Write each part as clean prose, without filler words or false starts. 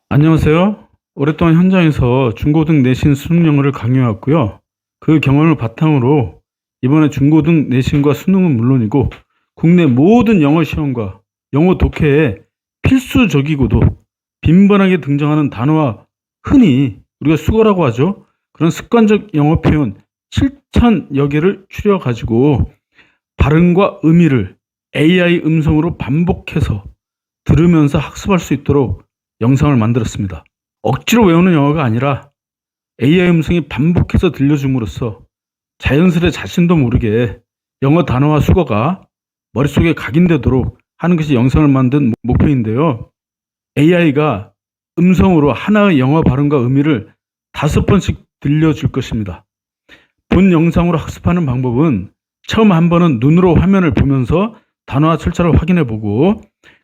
안녕하세요. 오랫동안 현장에서 중고등 내신 수능 영어를 강의해왔고요. 그 경험을 바탕으로 이번에 중고등 내신과 수능은 물론이고 국내 모든 영어 시험과 영어 독해에 필수적이고도 빈번하게 등장하는 단어와 흔히 우리가 수거라고 하죠. 그런 습관적 영어 표현 7,000여 개를 추려가지고 발음과 의미를 AI 음성으로 반복해서 들으면서 학습할 수 있도록 영상을 만들었습니다. 억지로 외우는 영어가 아니라 AI 음성이 반복해서 들려줌으로써 자연스레 자신도 모르게 영어 단어와 수거가 머릿속에 각인되도록 하는 것이 영상을 만든 목표인데요. AI가 음성으로 하나의 영어 발음과 의미를 5번씩 들려줄 것입니다. 본 영상으로 학습하는 방법은 처음 한 번은 눈으로 화면을 보면서 단어와 철자를 확인해보고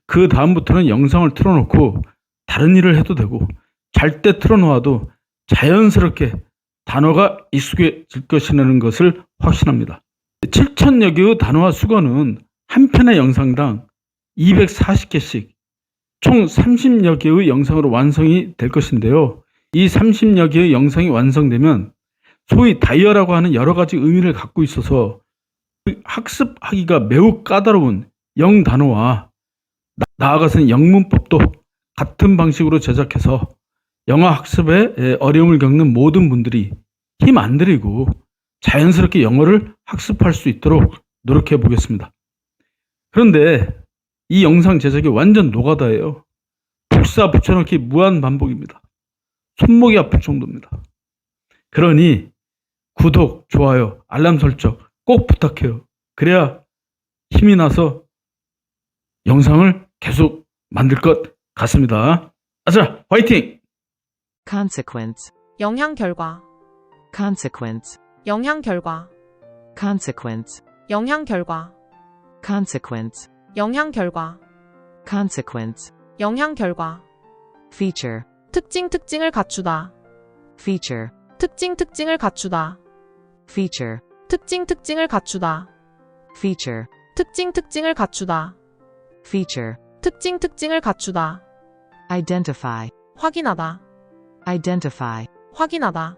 그 다음부터는 영상을 틀어놓고 다른 일을 해도 되고 잘 때 틀어놓아도 자연스럽게 단어가 익숙해질 것이라는 것을 확신합니다. 7,000여 개의 단어와 수거는 한 편의 영상당 240개씩 총 30여 개의 영상으로 완성이 될 것인데요. 이 30여 개의 영상이 완성되면 소위 다이어라고 하는 여러 가지 의미를 갖고 있어서 학습하기가 매우 까다로운 영단어와 나아가서는 영문법도 같은 방식으로 제작해서 영어 학습에 어려움을 겪는 모든 분들이 힘 안 들이고 자연스럽게 영어를 학습할 수 있도록 노력해 보겠습니다. 그런데 이 영상 제작이 완전 노가다예요. 복사 붙여넣기 무한 반복입니다. 손목이 아플 정도입니다. 그러니 구독, 좋아요, 알람 설정 꼭 부탁해요. 그래야 힘이 나서 영상을 계속 만들 것 같습니다. 아자, 화이팅! consequence, 영향 결과, consequence, 영향 결과, consequence, 영향 결과, consequence, 영향 결과, consequence, 영향 결과, feature, 특징을 갖추다, feature, 특징을 갖추다, feature, 특징을 갖추다, feature, 특징을 갖추다, feature, 특징을 갖추다, identify, 확인하다, identify, 확인하다,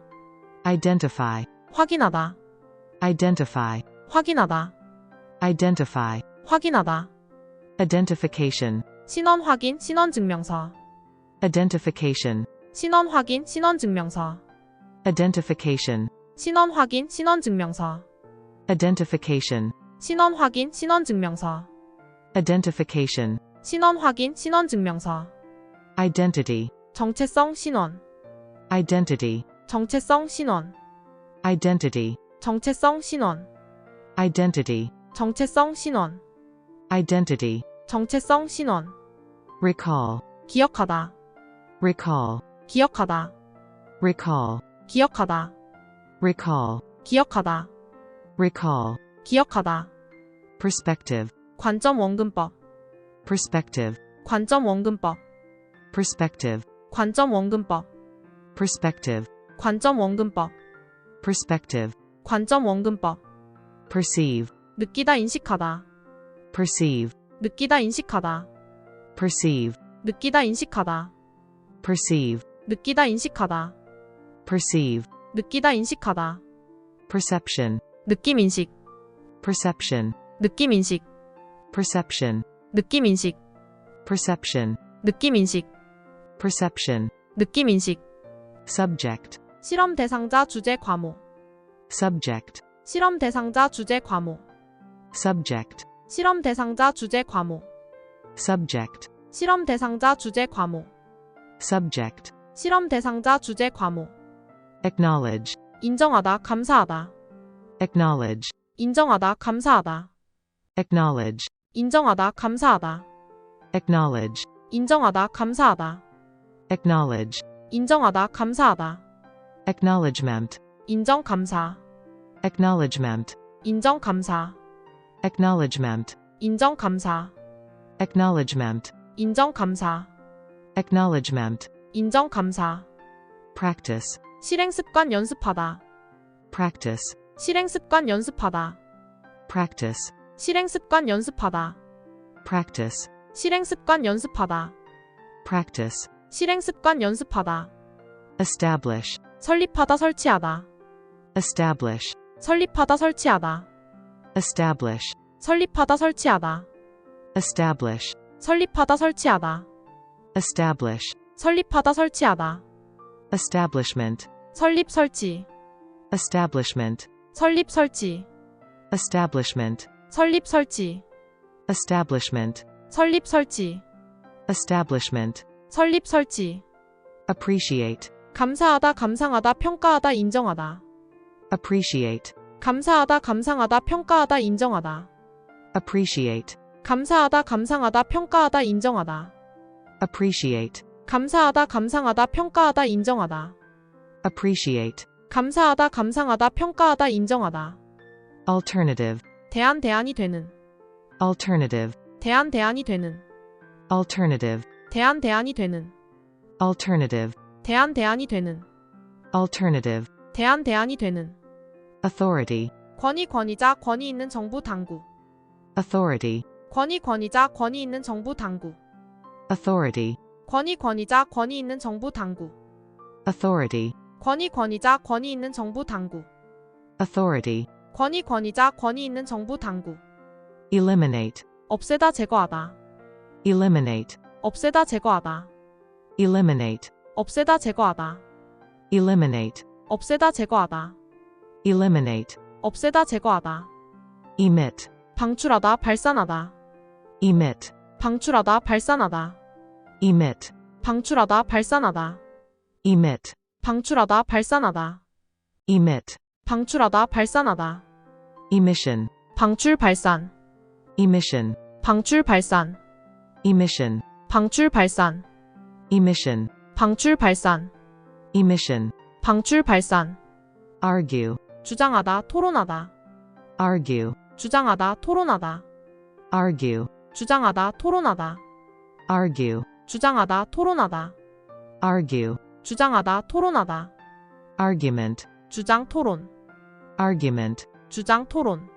identify, 확인하다, identify, 확인하다, identify, 확인하다, identification, 신원 확인, 신원 증명서, identification, 신원 확인, 신원 증명서, identification, 신원 확인, 신원 증명서, identification, 신원 확인, 신원 증명서, identification, 신원 확인, 신원 증명서, identity, 정체성 신원, identity, 정체성 신원, identity, 정체성 신원, identity, 정체성 신원, identity, 정체성 신원, recall, 기억하다, recall, 기억하다, recall, 기억하다, recall, 기억하다, recall, 기억하다, perspective, 관점 원근법, perspective, 관점 원근법, perspective, 관점 원근법, perspective, 관점 원근법, perspective, 관점 원근법, perceive, 느끼다 인식하다, perceive, 느끼다 인식하다, perceive, 느끼다 인식하다, perceive, 느끼다 인식하다, perceive, 느끼다 인식하다, perception, 느낌 인식, perception, 느낌 인식, perception, 느낌 인식, perception, 느낌 인식, perception, 느낌 인식, subject, 실험 대상자 주제 과목, subject, 실험 대상자 주제 과목, subject, 실험 대상자 주제 과목, subject, 실험 대상자 주제 과목, subject, 실험 대상자 주제 과목, acknowledge, 인정하다, 감사하다, acknowledge, 인정하다, 감사하다, acknowledge, 인정하다, 감사하다, acknowledge, 인정하다, 감사하다, acknowledge, 인정하다, 감사하다, acknowledgement, 인정, 감사, acknowledgement, 인정, 감사, acknowledgement, 인정, 감사, acknowledgement, 인정, 감사, acknowledgement, 인정, 감사, practice, 실행 습관 연습하다, practice, 실행 습관 연습하다, practice, 실행 습관 연습하다, practice, 실행 습관 연습하다, practice, 실행 습관 연습하다. establish, 설립하다 설치하다. establish, 설립하다 설치하다. establish, 설립하다 설치하다. establish, 설립하다 설치하다. establish, 설립하다 설치하다. establishment, 설립 설치. establishment, 설립 설치. establishment, 설립 설치. establishment, 설립 설치. establishment, 설립 설치. appreciate, 감사하다 감상하다 평가하다 인정하다. appreciate, 감사하다 감상하다 평가하다 인정하다. appreciate, 감사하다 감상하다 평가하다 인정하다. appreciate, 감사하다 감상하다 평가하다 인정하다. appreciate, 감사하다 감상하다 평가하다 인정하다. alternative, 대안이 되는. alternative, 대안이 되는. alternative, 대안이 되는. alternative, 대안이 되는. alternative, 대안이 되는. authority, 권위자 권위 있는 정부 당국. authority, 권위자 권위 있는 정부 당국. authority, 권위자 권위 있는 정부 당국. authority, 권위자 권위 있는 정부 당국. authority, 권위자 권위 있는 정부 당국. eliminate, 없애다 제거하다. eliminate, 없애다 제거하다. eliminate, 없애다 제거하다. eliminate, 없애다 제거하다. eliminate, 없애다 제거하다. emit, 방출하다 발산하다. emit, 방출하다 발산하다. emit, 방출하다 발산하다. emit, 방출하다 발산하다. emit, 방출하다 발산하다. emission, 방출 발산. emission, 방출 발산. emission, 방출 발산. emission, 방출 발산. emission, 방출 발산. argue, 주장하다 토론하다. argue, 주장하다 토론하다. argue, 주장하다 토론하다. argue, 주장하다 토론하다. argue, 주장하다 토론하다. argument, 주장 토론. argument, 주장 토론.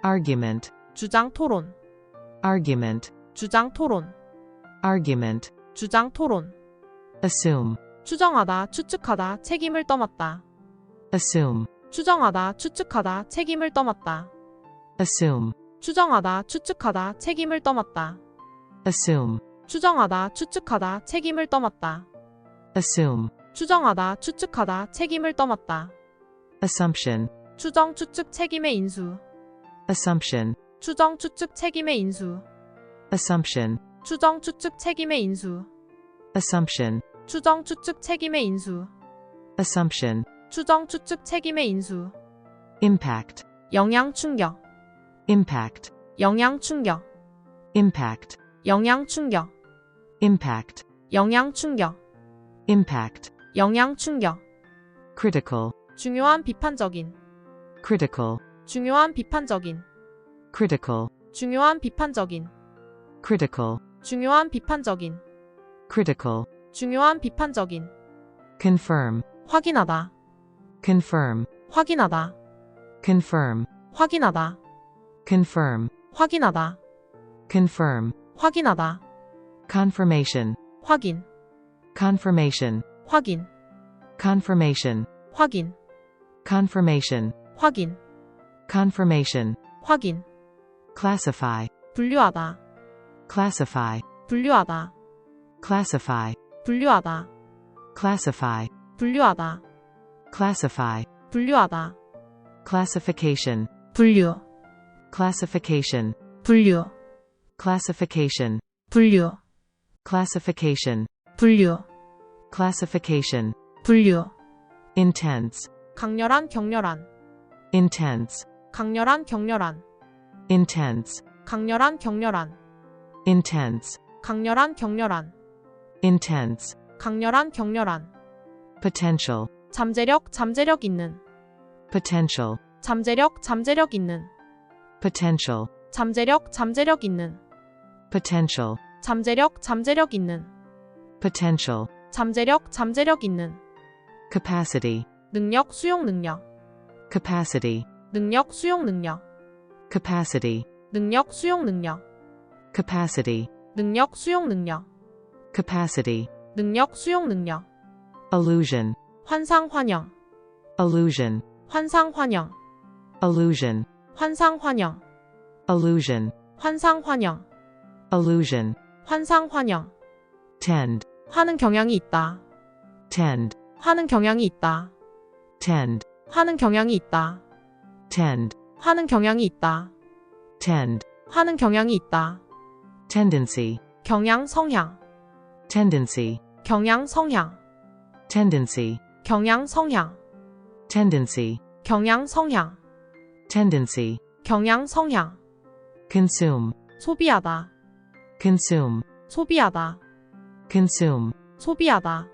argument, 주장 토론. argument, 주장 토론. argument, 주장 토론. assume, 추정하다 추측하다 책임을 떠맡다. assume, 추정하다 추측하다 책임을 떠맡다. assume, 추정하다 추측하다 책임을 떠맡다. assume, 추정하다 추측하다 책임을 떠맡다. assume, 추정하다 추측하다 책임을 떠맡다. assumption, 추정 추측 책임의 인수. assumption, 추정 추측 책임의 인수. assumption, 추정 추측 책임의 인수. assumption, 추정 추측 책임의 인수. assumption, 추정 추측 책임의 인수. impact, 영향 충격. impact, 영향 충격. impact, 영향 충격. impact, 영향 충격. impact, 영향 충격. critical, 중요한 비판적인. critical, 중요한 비판적인. critical, 중요한 비판적인. critical, 중요한 비판적인. critical, 중요한 비판적인. confirm, 확인하다. confirm, 확인하다. confirm, 확인하다. confirm, 확인하다. confirm, 확인하다. confirmation, 확인. confirmation, 확인. confirmation, 확인. confirmation, 확인. confirmation, 확인. classify, 분류하다. classify, 분류하다. classify, 분류하다. classify, 분류하다. classify, 분류하다. classification, 분류. classification, 분류. classification, 분류. classification, 분류. classification, 분류. intense, 강렬한 격렬한. intense, 강렬한 격렬한. intense, 강렬한 격렬한. intense, 강렬한 격렬한. intense, 강렬한 격렬한. potential, 잠재력 있는. potential, 잠재력 있는. potential, 잠재력 있는. potential, 잠재력 있는. potential, 잠재력 있는. capacity, 능력 수용 능력. capacity, 능력 수용 능력. capacity, 능력 수용 능력. capacity, 능력 수용 능력. capacity, 능력 수용 능력. illusion, 환상 환영. illusion, 환상 환영. illusion, 환상 환영. illusion, 환상 환영. illusion, 환상 환영. tend, 하는 경향이 있다. tend, 하는 경향이 있다. tend, 하는 경향이 있다. tend, 하는 경향이 있다. tend, 하는 경향이 있다. tendency, 경향 성향. tendency, 경향 성향. tendency, 경향 성향. tendency, 경향 성향. tendency, 경향 성향. consume, 소비하다. consume, 소비하다. consume, 소비하다.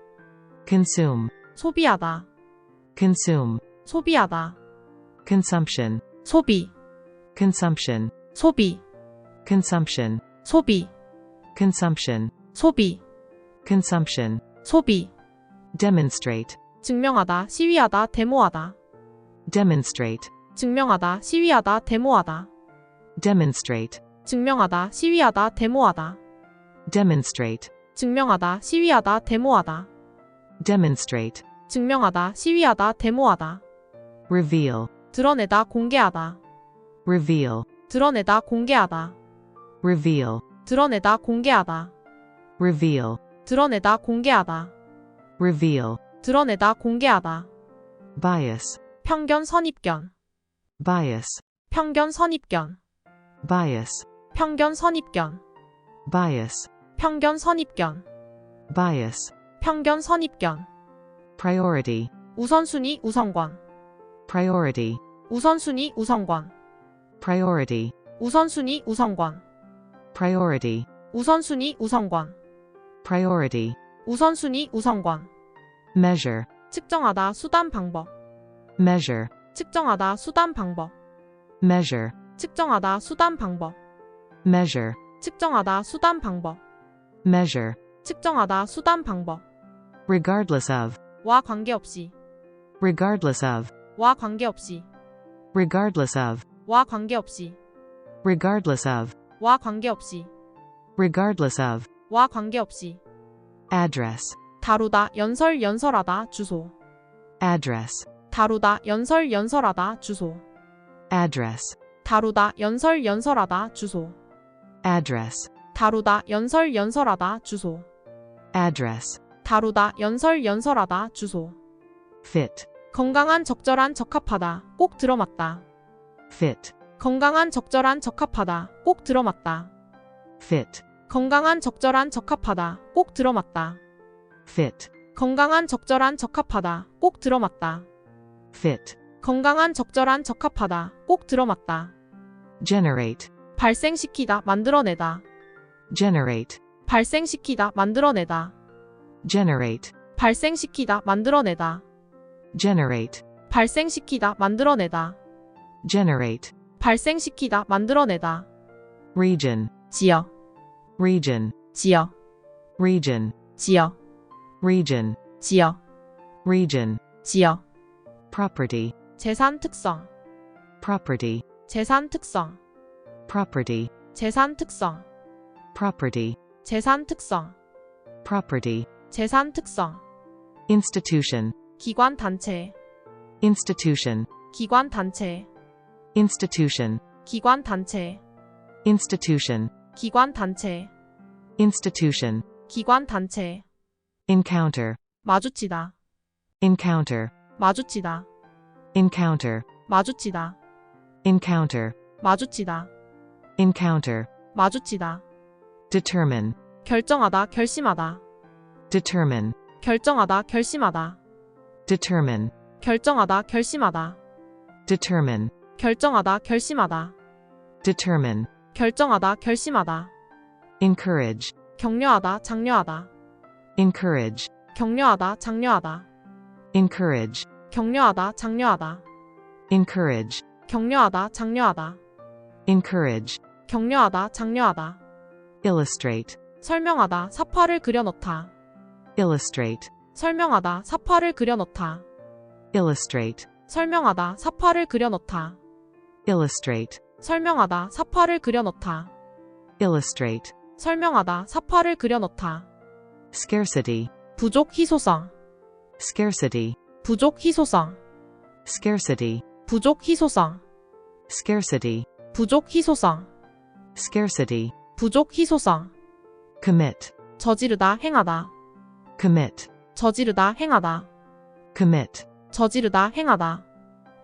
consume, 소비하다. consume, 소비하다. consumption, 소비. consumption, 소비. consumption, 소비. consumption, 소비. consumption, 소비. demonstrate, 증명하다. 시위하다. 데모하다. demonstrate, 증명하다. 시위하다. 데모하다. demonstrate, 증명하다. 시위하다. 데모하다. demonstrate, 증명하다. 시위하다. 데모하다. demonstrate, 증명하다. 시위하다. 데모하다. reveal, 드러내다. 공개하다. reveal, 드러내다. 공개하다. reveal, 드러내다. 공개하다. reveal, 드러내다. 공개하다. reveal, 드러내다. 공개하다. bias, 편견 선입견. bias, 편견 선입견. bias, 편견 선입견. bias, 편견 선입견. bias, 편견 선입견. priority, 우선순위 우선권. priority, 우선순위 우선권. priority, 우선순위 우선권. priority, 우선순위 우선권. priority, 우선순위 우선권. measure, 측정하다. 수단 방법. measure, 측정하다. 수단 방법. measure, 측정하다. 수단 방법. measure, 측정하다. 수단 방법. measure, 측정하다. 수단 방법. regardless of, 와 관계없이. regardless of, 와 관계없이. regardless of, 와 관계없이. regardless of, 와 관계없이. regardless of, 와 관계없이. address, 다루다. 연설 연설하다. 주소. address, 다루다. 연설 연설하다. 주소. address, 다루다. 연설 연설하다. 주소. address, 다루다. 연설 연설하다. 주소. address, 다루다. 연설 연설하다. 주소. fit, 건강한 적절한 적합하다. 꼭 들어맞다. fit, 건강한 적절한 적합하다. 꼭 들어맞다. fit, 건강한 적절한 적합하다. 꼭 들어맞다. fit, 건강한 적절한 적합하다. 꼭 들어맞다. fit, 건강한 적절한 적합하다. 꼭 들어맞다. generate, 발생시키다. 만들어내다. generate, 발생시키다. 만들어내다. generate, 발생시키다. 만들어내다. generate, 발생시키다. 만들어내다. generate, 발생시키다. 만들어내다. region, 지역. region, 지역. region, 지역. region, 지역. region, 지역. property, 재산 특성. property, 재산 특성. property, 재산 특성. property, 재산 특성. property, 재산 특성. institution, 기관 단체. institution, 기관 단체. institution, 기관 단체. institution, 기관 단체. institution, 기관 단체. encounter, 마주치다. encounter, 마주치다. encounter, 마주치다. encounter, 마주치다. encounter, 마주치다. determine, 결정하다. 결심하다. determine, 결정하다. 결심하다. determine, 결정하다. 결심하다. determine, 결정하다. 결심하다. determine, 결정하다. 결심하다. encourage, 격려하다. 장려하다. encourage, 격려하다. 장려하다. encourage, 격려하다. 장려하다. encourage, 격려하다. 장려하다. encourage, 격려하다. 장려하다. illustrate, 설명하다. 사파를 그려넣다. illustrate, 설명하다. 사파를 그려넣다. illustrate, 설명하다. 사파를 그려넣다. illustrate, 설명하다. 사파를 그려넣다. illustrate, 설명하다. 사파를 그려넣다. scarcity, 부족 희소성, scarcity, 부족 희소성, scarcity, 부족 희소성, scarcity, 부족 희소성, scarcity, 부족 희소성, commit, 저지르다 행하다, commit, 저지르다 행하다, commit, 저지르다 행하다,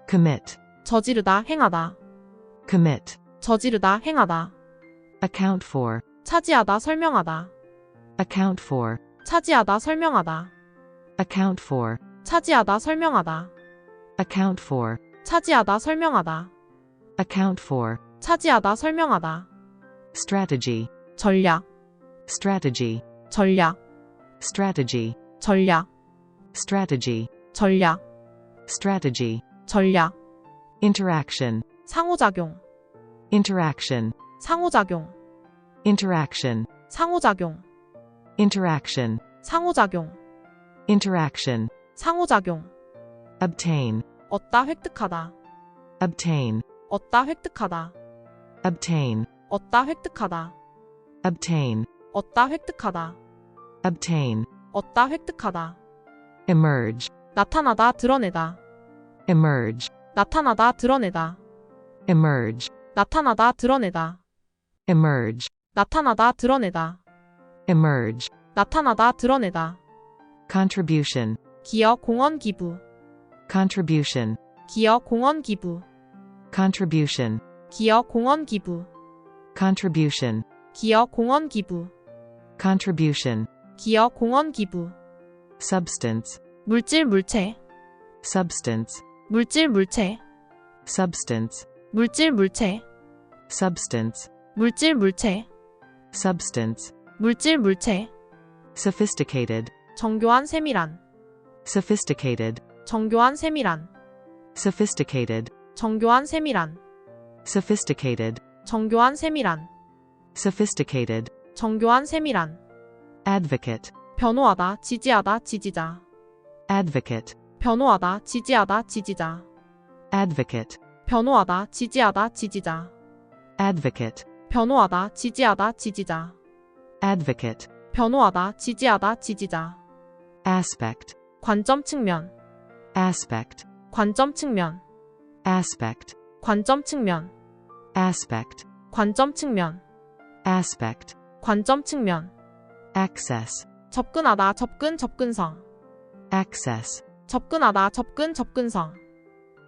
commit, 저지르다 행하다, commit, 저지르다 행하다, account for, 차지하다 설명하다, account for, 차지하다 설명하다, account for, 차지하다 설명하다, account for, 차지하다 설명하다, account for, 차지하다 설명하다, strategy, 전략, strategy, 전략, strategy, 전략, strategy, 전략, strategy, 전략, interaction, 상호작용, interaction, 상호작용, interaction, 상호작용, interaction, 상호작용, interaction, 상호작용, obtain, 얻다 획득하다, obtain, 얻다 획득하다, obtain, 얻다 획득하다, obtain, 얻다 획득하다, obtain, 얻다 획득하다, emerge, 나타나다 드러내다, emerge, 나타나다 드러내다, emerge, 나타나다 드러내다, emerge, 나타나다 드러내다, emerge, 나타나다 드러내다, contribution, 기여 공헌 기부, contribution, 기여 공헌 기부, contribution, 기여 공헌 기부, contribution, 기여 공헌 기부, contribution, 기여 공헌 기부, substance, 물질 물체, substance, 물질 물체, substance, 물질 물체, substance, 물질 물체, substance, 물질 물체, sophisticated, 정교한 세밀한, sophisticated, 정교한 세밀한, sophisticated, 정교한 세밀한, sophisticated, 정교한 세밀한, sophisticated, 정교한 세밀한, advocate, 변호하다 지지하다 지지자, advocate, 변호하다 지지하다 지지자, advocate, 변호하다 지지하다 지지자, advocate, 변호하다 지지하다 지지자, advocate, 변호하다 지지하다 지지자, aspect, 관점 측면, aspect, 관점 측면, aspect, 관점 측면, aspect, 관점 측면, aspect, 관점 측면, access, 접근하다 접근 접근성, access, 접근하다 접근 접근성,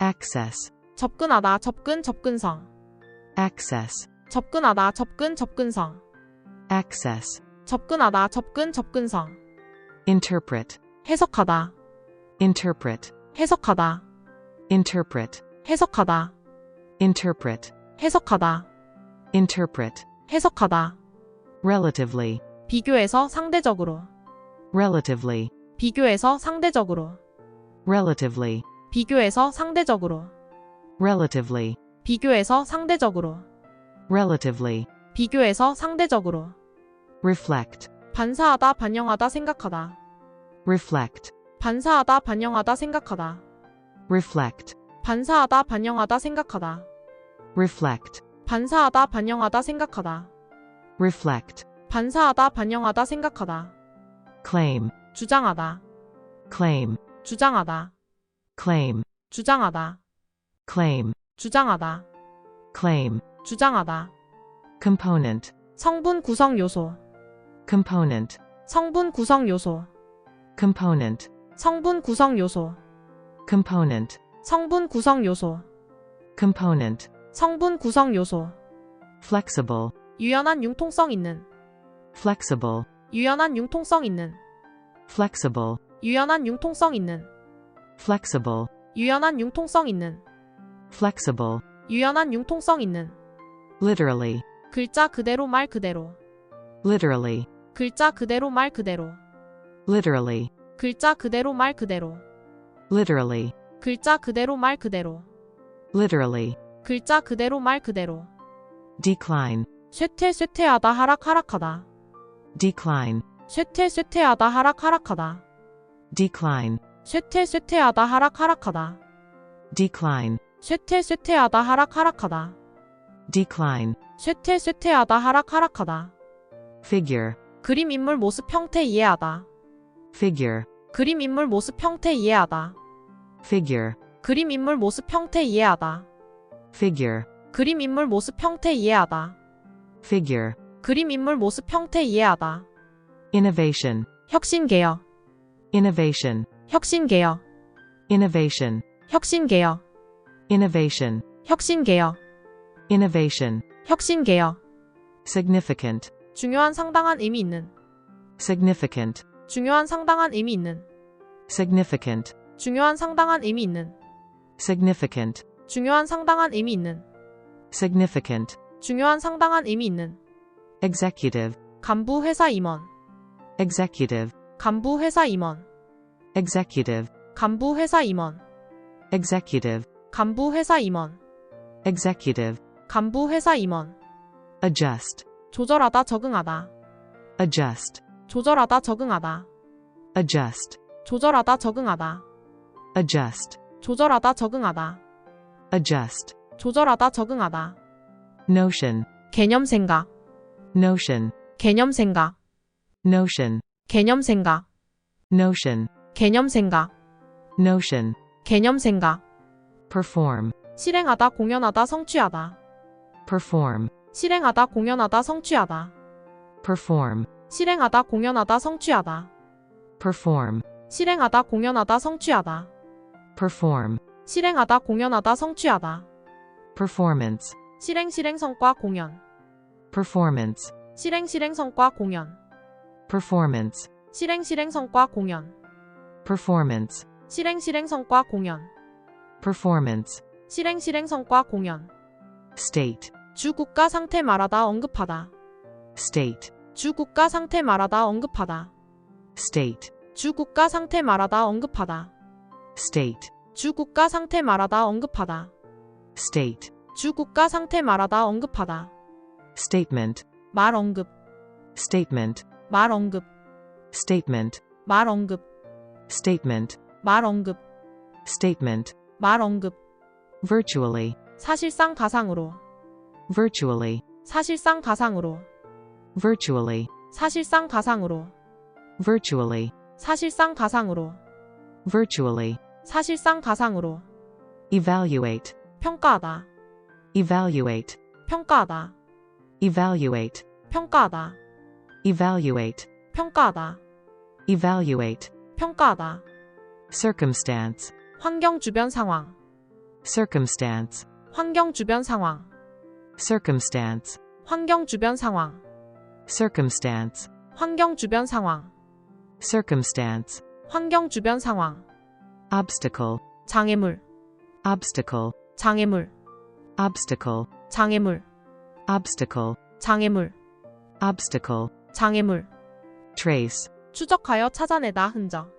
access, 접근하다 접근 접근성, access, 접근하다 접근 접근성, access, 접근하다 접근 접근성, interpret, 해석하다, interpret, 해석하다, interpret, 해석하다, interpret, 해석하다, interpret, 해석하다, relatively, 비교해서 상대적으로, relatively, 비교해서 상대적으로, relatively, 비교해서 상대적으로, relatively, 비교해서 상대적으로, relatively, 비교해서 상대적으로, reflect, 반사하다 반영하다 생각하다, reflect, 반사하다 반영하다 생각하다, reflect, 반사하다 반영하다 생각하다, reflect, 반사하다 반영하다 생각하다, reflect, 반사하다 반영하다 생각하다, claim, 주장하다, claim, 주장하다, claim, 주장하다, claim, 주장하다, claim, 주장하다, component, 성분 구성 요소, component, 성분 구성 요소, component, 성분 구성 요소, component, 성분 구성 요소, component, 성분 구성 요소, flexible, 유연한 융통성 있는, flexible, 유연한 융통성 있는, flexible, 유연한 융통성 있는, flexible, 유연한 융통성 있는, flexible, 유연한 융통성 있는, literally, 글자 그대로 말 그대로, literally, 글자 그대로 말 그대로, literally, 글자 그대로 말 그대로, literally, 글자 그대로 말 그대로, literally, 글자 그대로 말 그대로, decline, 쇠퇴하다 하락하다, decline, 쇠퇴하다 하락하다, decline, 쇠퇴하다 하락하다, decline, 쇠퇴하다 하락하다, decline, 쇠퇴하다 하락하다, figure, 그림 인물 모습 형태 이해하다. figure, 그림 인물 모습 형태 이해하다. figure, 그림 인물 모습 형태 이해하다. figure, 그림 인물 모습 형태 이해하다. figure, 그림 인물 모습 형태 이해하다. innovation, 혁신개혁, innovation, 혁신개혁, innovation, 혁신개혁, innovation, 혁신개혁, innovation, 혁신개혁. significant, 중요한 상당한 의미 있는. significant, 중요한 상당한 의미 있는. significant, 중요한 상당한 의미 있는. significant, 중요한 상당한 의미 있는. significant, 중요한 상당한 의미 있는. executive, 간부 회사 임원. executive, 간부 회사 임원. executive, 간부 회사 임원. executive, 간부 회사 임원. executive, 간부 회사 임원. adjust, 조절하다 적응하다. adjust, 조절하다 적응하다. adjust, 조절하다 적응하다. adjust, 조절하다 적응하다. adjust, 조절하다 적응하다. notion, 개념 생각. notion, 개념 생각. notion, 개념 생각. notion, 개념 생각. notion, 개념 생각. perform, 실행하다 공연하다 성취하다. perform, 실행하다 공연하다 성취하다. perform, 실행하다 공연하다 성취하다. perform, 실행하다 공연하다 성취하다. perform, 실행하다 공연하다 성취하다. performance, 실행 성과 공연. performance, 실행 성과 공연. performance, 실행 성과 공연. performance, 실행 성과 공연. performance, 실행 성과 공연. state, 주 국가 상태 말하다 언급하다. state, 주 국가 상태 말하다 언급하다. state, 주 국가 상태 말하다 언급하다. state, 주 국가 상태 말하다 언급하다. state, 주 국가 상태 말하다 언급하다. statement, 말 언급. statement, 말 언급. statement, 말 언급. statement, 말 언급. statement, 말 언급. virtually, 사실상 가상으로. virtually, 사실상 가상으로. virtually, 사실상 가상으로. virtually, 사실상 가상으로. virtually, 사실상 가상으로. evaluate, 평가하다. evaluate, 평가하다. evaluate, 평가하다. evaluate, 평가하다. evaluate, 평가하다. circumstance, 환경 주변 상황. circumstance, 환경 주변 상황. circumstance, 환경 주변 상황. circumstance, 환경 주변 상황. circumstance, 환경 주변 상황. obstacle, 장애물. obstacle, 장애물. obstacle, 장애물. obstacle, 장애물. obstacle, 장애물. trace, 추적하여 찾아내다 흔적.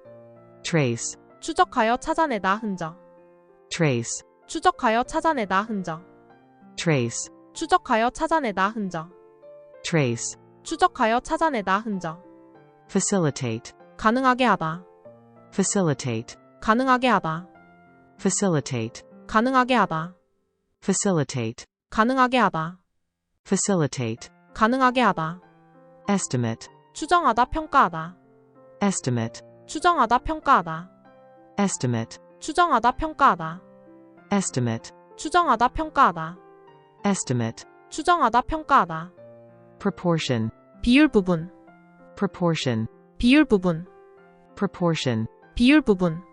trace, 추적하여 찾아내다 흔적. trace, 추적하여 찾아내다 흔적. trace, 추적하여 찾아내다 흔적. trace, 추적하여 찾아내다 흔적. facilitate, 가능하게 하다. facilitate, 가능하게 하다. facilitate, 가능하게 하다. facilitate, 가능하게 하다. facilitate, 가능하게 하다. estimate, 추정하다 평가하다. estimate, 추정하다 평가하다. estimate, 추정하다 평가하다. estimate, 추정하다 평가하다. estimate, 추정하다 평가하다. proportion, 비율 부분. proportion, 비율 부분. proportion, 비율 부분.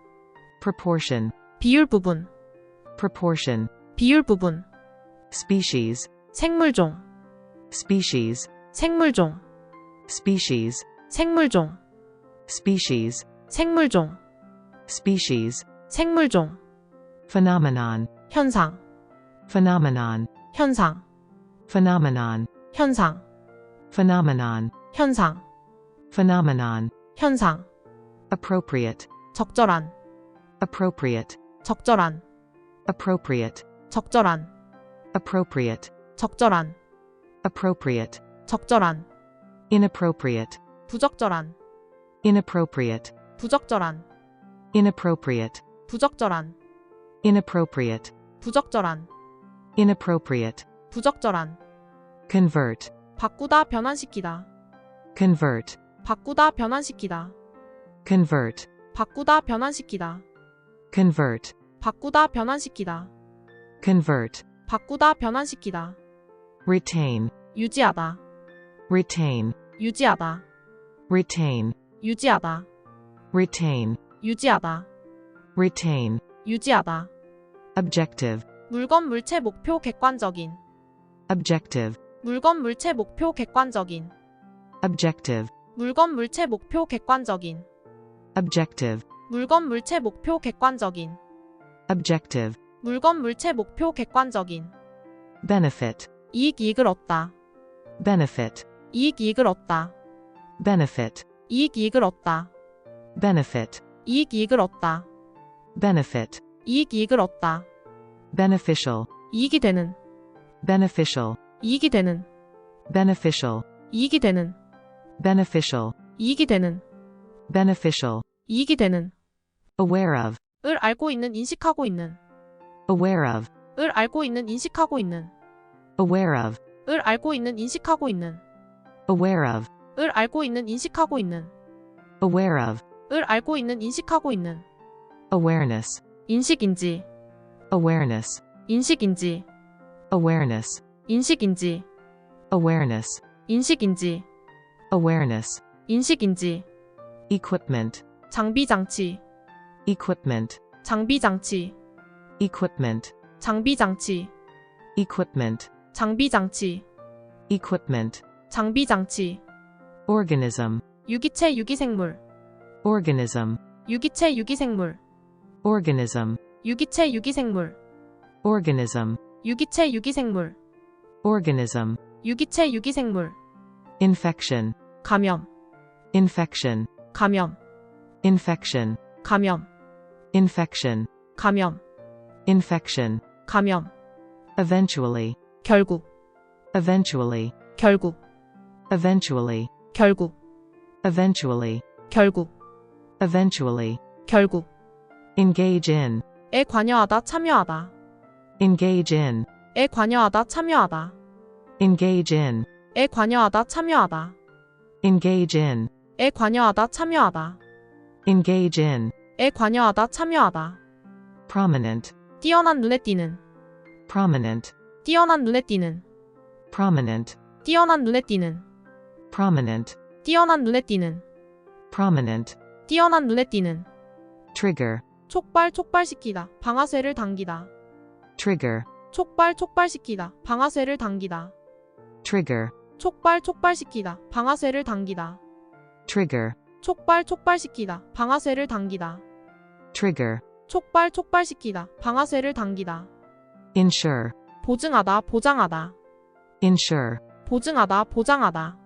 proportion, 비율 부분. proportion, 비율 부분. species, 생물종. species, 생물종. species, 생물종. species, 생물종. species, 생물종. phenomenon, 현상. phenomenon, 현상. phenomenon, 현상. phenomenon, 현상. phenomenon, 현상. appropriate, 적절한. appropriate, 적절한. appropriate, 적절한. appropriate, 적절한. appropriate, 적절한. inappropriate, 부적절한. inappropriate, 부적절한. inappropriate, 부적절한. inappropriate, 부적절한. inappropriate, 부적절한. convert, 바꾸다 변환시키다. convert, 바꾸다 변환시키다. convert, 바꾸다 변환시키다. convert, 바꾸다 변환시키다. convert, 바꾸다 변환시키다. retain, 유지하다. retain, 유지하다. retain, 유지하다. retain, 유지하다. retain, 유지하다. objective, 물건 물체 목표 객관적인. objective, 물건 물체 목표 객관적인. objective, 물건 물체 목표 객관적인. objective, 물건 물체 목표 객관적인. objective, 물건 물체 목표 객관적인. benefit, 이익을 얻다. benefit, 이익을 얻다. benefit, 이익을 얻다. benefit, 이익을 얻다. benefit, 이익을 얻다. beneficial, 이익이 되는. beneficial, 이익이 되는. beneficial, 이익이 되는. beneficial, 이익이 되는. beneficial, 이익이 되는. aware of, 을 알고 있는 인식하고 있는. aware of, 을 알고 있는 인식하고 있는. aware of, 을 알고 있는 인식하고 있는. aware of, 을 알고 있는 인식하고 있는. aware of, 을 알고 있는 인식하고 있는. awareness, 인식인지. awareness, 인식인지. awareness, 인식인지. awareness, 인식인지. awareness, 인식인지. equipment, 장비 장치. equipment, 장비 장치. equipment, 장비 장치. equipment, 장비 장치. equipment, 장비 장치. organism, 유기체 유기생물. organism, 유기체 유기생물. organism, 유기체 유기생물. organism, 유기체 유기생물. organism, 유기체 유기생물. infection, 감염. infection, 감염. infection, 감염. infection, 감염. infection, 감염. eventually, 결국. eventually, 결국. eventually, 결국. eventually, 결국. eventually, 결국. engage in, 에 관여하다 참여하다. engage in, 에 관여하다 참여하다. engage in, 에 관여하다 참여하다. engage in, 에 관여하다 참여하다. engage in, 에 관여하다 참여하다. prominent, 뛰어난 눈에 띄는. prominent, 뛰어난 눈에 띄는. prominent, 뛰어난 눈에 띄는. prominent, 뛰어난 눈에 띄는. prominent, 뛰어난 눈에 띄는. trigger, 촉발시키다. 방아쇠를 당기다. trigger, 촉발시키다. 방아쇠를 당기다. trigger, 촉발시키다. 방아쇠를 당기다. trigger, 촉발시키다. 방아쇠를 당기다. trigger, 촉발시키다. 방아쇠를 당기다. insure, 보증하다. 보장하다. insure, 보증하다. 보장하다.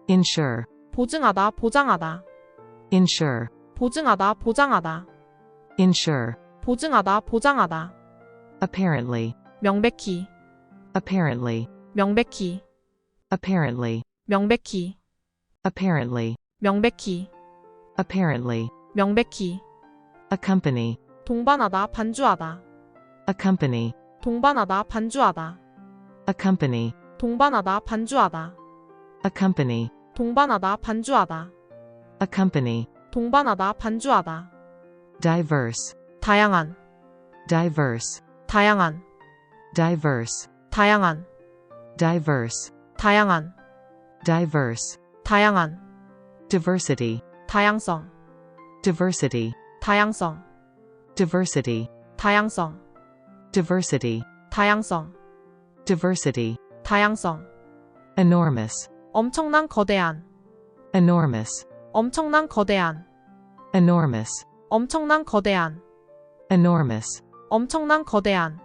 insure, 보증하다. 보장하다. insure, 보증하다. 보장하다. insure, 보증하다. 보장하다. apparently, 명백히. apparently, 명백히. apparently, 명백히. apparently, 명백히. apparently, 명백히. accompany, 동반하다. 반주하다. accompany, 동반하다. 반주하다. accompany, 동반하다. 반주하다. accompany, 동반하다. 반주하다. accompany, 동반하다. 반주하다. diverse, 다양한. diverse, 다양한. diverse, 다양한. diverse, 다양한. diverse, 다양한. diversity, 다양성. diversity, 다양성. diversity, 다양성. diversity, 다양성. diversity, 다양성. enormous, 엄청난 거대한. enormous, 엄청난 거대한. enormous, 엄청난 거대한. enormous, 엄청난 거대한.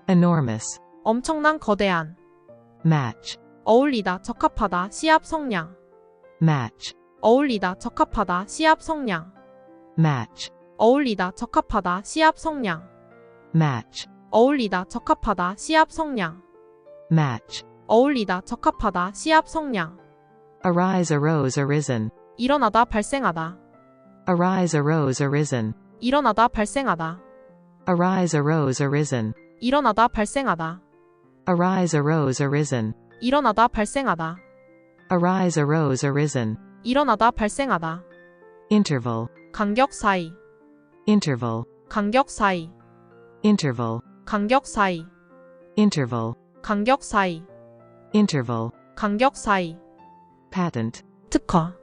enormous, 엄청난 거대한. match, 어울리다. 적합하다. 시합 성량. match, 어울리다. 적합하다. 시합 성량. match, 어울리다. 적합하다. 시합 성량. match, 어울리다. 적합하다. 시합 성량. match, 어울리다. 적합하다. 시합 성량. arise, arose, arisen, 일어나다. 발생하다. arise, arose, arisen, 일어나다. 발생하다. arise, arose, arisen, 일어나다. 발생하다. arise, arose, arisen, 일어나다. 발생하다. Arise, arose, arisen. 일어나다, 발생하다. Interval. 간격 사이. Interval. 간격 사이. Interval. 간격 사이. Interval. 간격 사이. Interval. 간격 사이. Patent. 특허.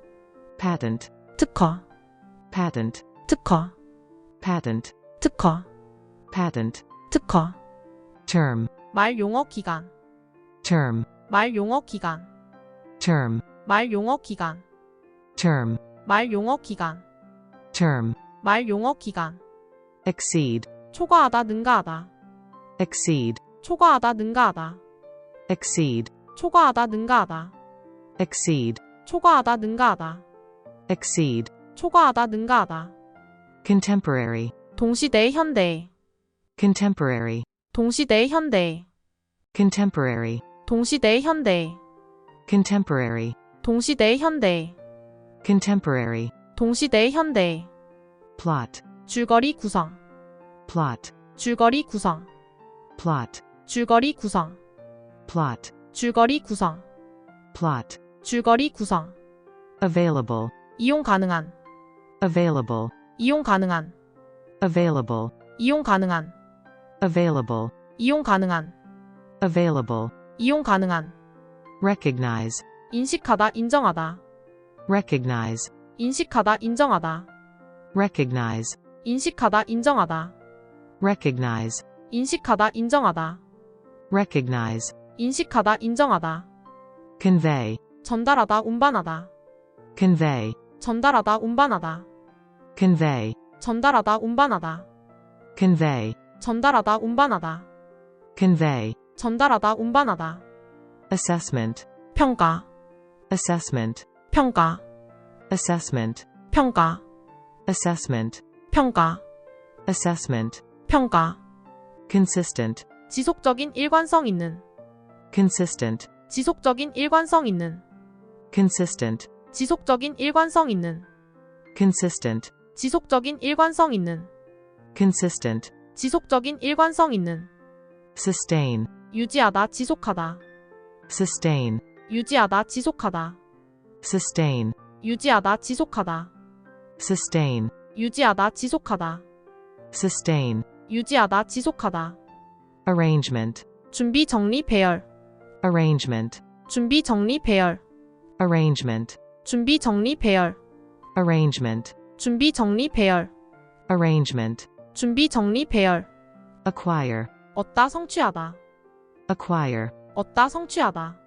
Patent. 특허. Patent. 특허. Patent. 특허. Patent. 특허. Term. 말 용어 기간. Term. 말 용어 기간. Term. 말 용어 기간. Term. 말 용어 기간. Term. 말 용어 기간. Exceed. 초과하다, 능가하다. Exceed. 초과하다, 능가하다. Exceed. 초과하다, 능가하다. Exceed. 초과하다, 능가하다. Exceed. 초과하다, 능가하다. Contemporary. 동시대, 현대. Contemporary. 동시대, 현대. Contemporary. 동시대, 현대. Contemporary. 동시대, 현대. Contemporary. 동시대, 현대. Plot. 줄거리 구성. Plot. 줄거리 구성. Plot. 줄거리 구성. Plot. 줄거리 구성. Plot. 줄거리 구성. Available. 이용 가능한. Available. 이용 가능한. Available. 이용 가능한. Available. 이용 가능한. Available. 이용 가능한. Recognize. 인식하다, 인정하다. Recognize. 인식하다, 인정하다. Recognize. 인식하다, 인정하다. Recognize. 인식하다, 인정하다. Recognize. 인식하다, 인정하다. Convey. 전달하다, 운반하다. Convey. 전달하다, 운반하다. Convey. 전달하다, 운반하다. Convey. 전달하다, 운반하다. Convey. 전달하다, 운반하다. Assessment. 평가. Assessment. 평가. Assessment. 평가. Assessment. 평가. Assessment. 평가. Consistent. 지속적인 일관성 있는. Consistent. 지속적인 일관성 있는. Consistent. 지속적인 일관성 있는. Consistent. 지속적인 일관성 있는. Consistent. 지속적인 일관성 있는. Sustain. 유지하다, 지속하다. Sustain. 유지하다, 지속하다. Sustain. 유지하다, 지속하다. Sustain. 유지하다, 지속하다. Sustain. 유지하다, 지속하다. Arrangement. 준비, 정리, 배열. Arrangement. 준비, 정리, 배열. Arrangement. 준비, 정리, 배열. Arrangement. 준비, 정리, 배열. Arrangement. 준비, 정리, 배열. Acquire. 얻다, 성취하다. Acquire. 얻다, 성취하다.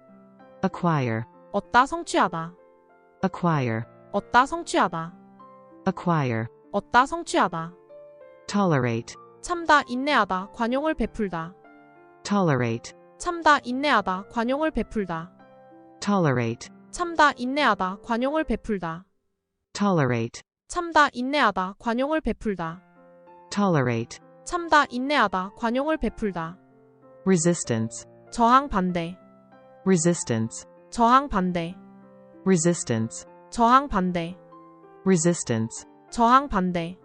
Acquire. 얻다, 성취하다. Acquire. 얻다, 성취하다. Acquire. 얻다, 성취하다. Tolerate. 참다, 인내하다, 관용을 베풀다. Tolerate. 참다, 인내하다, 관용을 베풀다. Tolerate. 참다, 인내하다, 관용을 베풀다. Tolerate. 참다, 인내하다, 관용을 베풀다. Tolerate. 참다, 인내하다, 관용을 베풀다. Resistance. 저항, 반대. Resistance. 저항, 반대. Resistance. 저항, 반대. Resistance. 저항, 반대.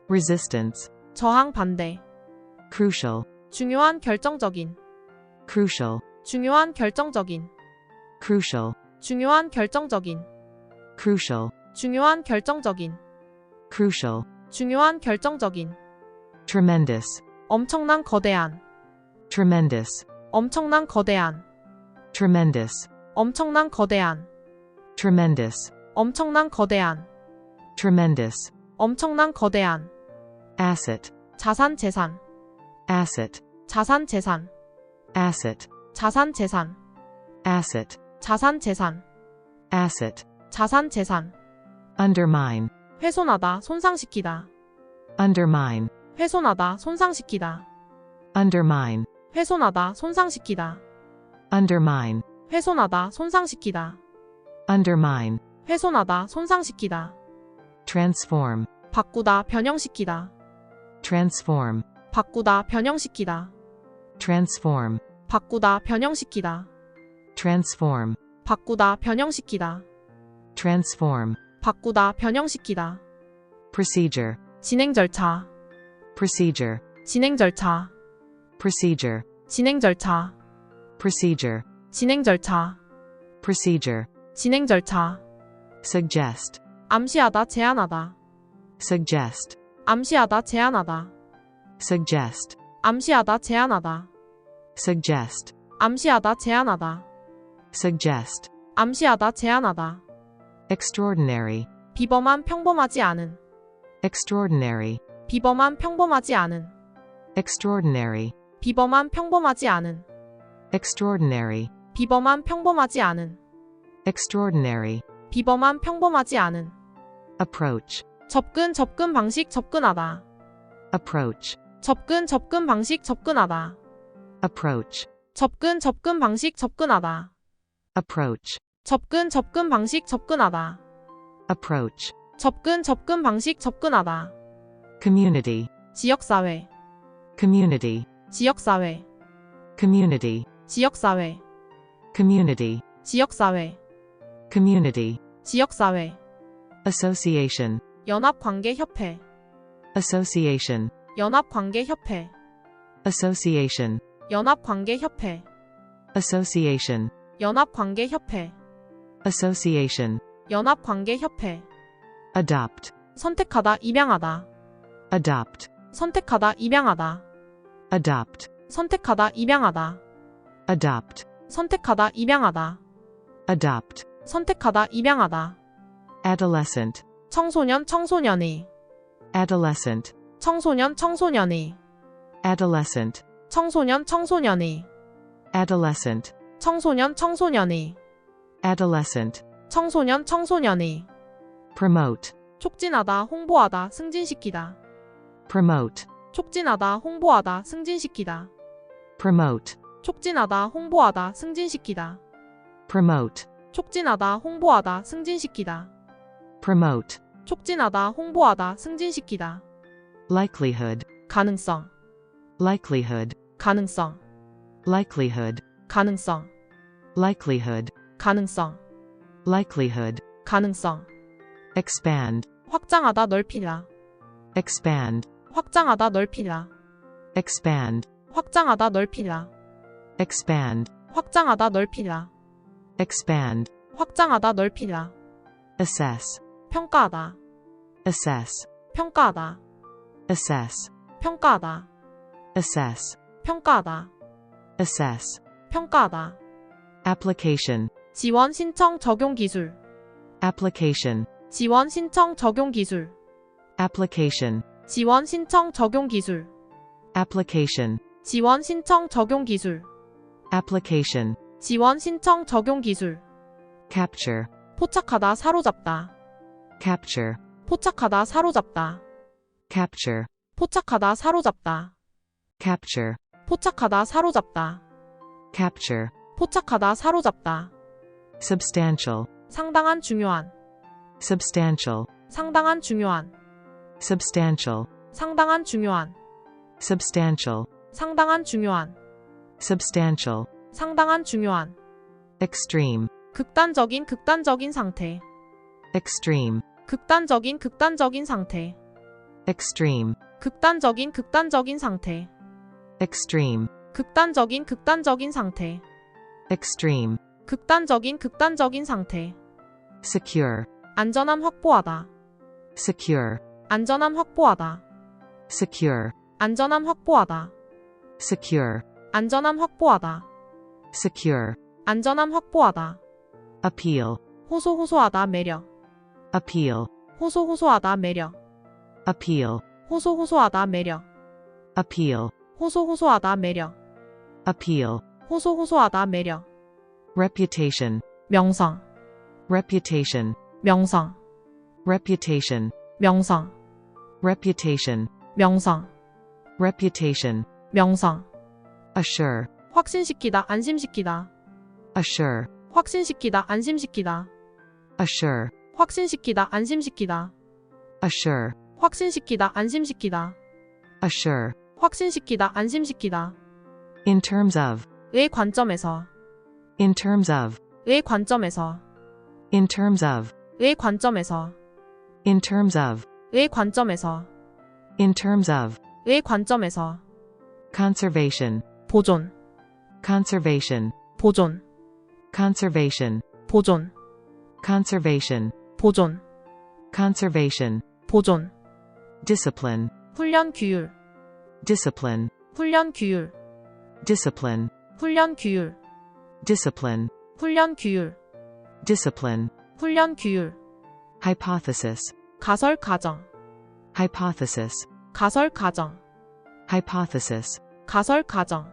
Resistance. 저항, 반대. Crucial. 중요한, 결정적인. Crucial. 중요한, 결정적인. Crucial. 중요한, 결정적인. Crucial. 중요한, 결정적인. Crucial. 중요한, 결정적인. Tremendous. 엄청난, 거대한. Tremendous. 엄청난, 거대한. Tremendous. 엄청난, 거대한. Tremendous. 엄청난, 거대한. Tremendous. 엄청난, 거대한. Asset. 자산, 재산. Asset. 자산, 재산. Asset. 자산, 재산. Asset. 자산, 재산. Asset. 자산, 재산. Undermine. 훼손하다, 손상시키다. Undermine. 훼손하다, 손상시키다. Undermine. 훼손하다, 손상시키다. Undermine. 훼손하다, 손상시키다. Undermine. 훼손하다, 손상시키다. Transform. 바꾸다, 변형시키다. Transform. 바꾸다, 변형시키다. Transform. 바꾸다, 변형시키다. Transform. 바꾸다, 변형시키다. Transform. 바꾸다, 변형시키다. Procedure. 진행 절차. Procedure. 진행 절차. Procedure. 진행 절차. Procedure. 진행 절차. Procedure. 진행 절차. suggest, 암시하다, 제안하다. suggest, 암시하다, 제안하다. suggest, 암시하다, 제안하다. suggest, 암시하다, 제안하다. suggest, 암시하다, 제안하다. extraordinary, 비범한, 평범하지 않은. extraordinary, 비범한, 평범하지 않은. extraordinary, 비범한, 평범하지 않은. extraordinary, 비범한, 평범하지 않은. extraordinary, 비범한, 평범하지 않은. approach, 접근, 접근 방식, 접근하다. approach, 접근, 접근 방식, 접근하다. approach, 접근, 접근 방식, 접근하다. approach, 접근, 접근 방식, 접근하다. approach, 접근, 접근 방식, 접근하다. community, 지역사회, community, 지역사회, community, 지역사회, community, 지역사회, community, 지역사회. association, 연합관계협회, association, 연합관계협회, association, 연합관계협회, association, 연합관계협회, association, 연합관계협회. adopt, 선택하다, 입양하다. adopt, 선택하다, 입양하다. adopt, 선택하다, 입양하다. adopt, 선택하다, 입양하다. adopt, 선택하다, 입양하다. adolescent, 청소년, 청소년의. adolescent, 청소년, 청소년의. adolescent, 청소년, 청소년의. adolescent, 청소년, 청소년의. adolescent, 청소년, 청소년의. promote, 촉진하다, 홍보하다, 승진시키다. promote, 촉진하다, 홍보하다, 승진시키다. promote, 촉진하다, 홍보하다, 승진시키다. promote, 촉진하다, 홍보하다, 승진시키다. promote, 촉진하다, 홍보하다, 승진시키다. likelihood, 가능성, likelihood, 가능성, likelihood, 가능성, likelihood, 가능성, likelihood, 가능성. expand, 확장하다, 넓히다. expand, 확장하다, 넓히다. expand, 확장하다, 넓히다. expand, 확장하다, 넓히다. expand, 확장하다, 넓히다. assess, 평가하다, assess, 평가하다, assess, 평가하다, assess, 평가하다, assess, 평가하다. application, 지원 신청 적용 기술. application, 지원 신청 적용 기술. application, 지원 신청 적용 기술. application, 지원 신청 적용 기술. application, 지원 신청 적용 기술. capture, 포착하다, 사로잡다. capture, 포착하다, 사로잡다. capture, 포착하다, 사로잡다. capture, 포착하다, 사로잡다. capture, 포착하다, 사로잡다. substantial, 상당한, 중요한. substantial, 상당한, 중요한. substantial, 상당한, 중요한. substantial, 상당한, 중요한. substantial, 상당한, 중요한. extreme, 극단적인, 극단적인 상태. extreme, 극단적인, 극단적인 상태. extreme, 극단적인, 극단적인 상태. extreme, 극단적인, 극단적인 상태. extreme, 극단적인, 극단적인 상태. secure, 안전함 확보하다. secure, 안전함 확보하다. secure, 안전함 확보하다. secure, 안전함 확보하다. secure, 안전함 확보하다. appeal, 호소호소하다, 매력. appeal, 호소호소하다, 매력. appeal, 호소호소하다, 매력. appeal, 호소호소하다, 매력. appeal, 호소호소하다, 매력. reputation, 명성, reputation, 명성, reputation, 명성, reputation, 명성, reputation, 명성. assure, 확신시키다, 안심시키다. assure, 확신시키다, 안심시키다. assure, 확신시키다, 안심시키다. assure, 확신시키다, 안심시키다. assure, 확신시키다, 안심시키다. in terms of, 의 관점에서, in terms of, 의 관점에서, in terms of, 의 관점에서, in terms of, 의 관점에서, in terms of, 의 관점에서. conservation, 보존, conservation, 보존, conservation, 보존, conservation, 보존, conservation, 보존, discipline, 훈련 규율, discipline, 훈련 규율, discipline, 훈련 규율, discipline, 훈련 규율, discipline, 훈련 규율, hypothesis, 가설 가정, hypothesis, 가설 가정, hypothesis, 가설 가정,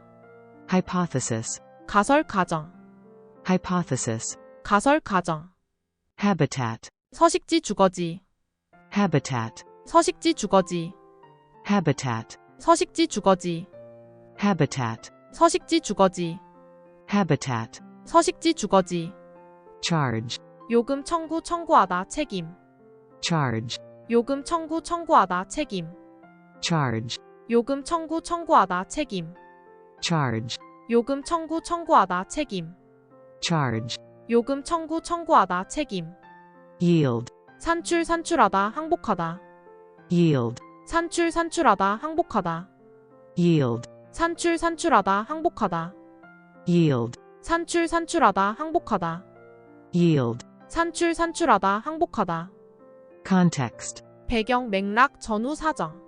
hypothesis, 가설 가정, hypothesis, 가설 가정, habitat, 서식지 주거지, habitat, 서식지 주거지, habitat, 서식지 주거지, habitat, 서식지 주거지, habitat, 서식지 주거지, charge, 요금 청구 청구하다 책임, charge, 요금 청구 청구하다 책임, charge, 요금 청구 청구하다 책임, charge, 요금 청구 청구하다 책임, charge, 요금 청구 청구하다 책임, yield, 산출 산출하다 항복하다, yield, 산출 산출하다 항복하다, yield, 산출 산출하다 항복하다, yield, 산출 산출하다 항복하다, yield, 산출 산출하다 항복하다, context, 배경 맥락 전후 사정,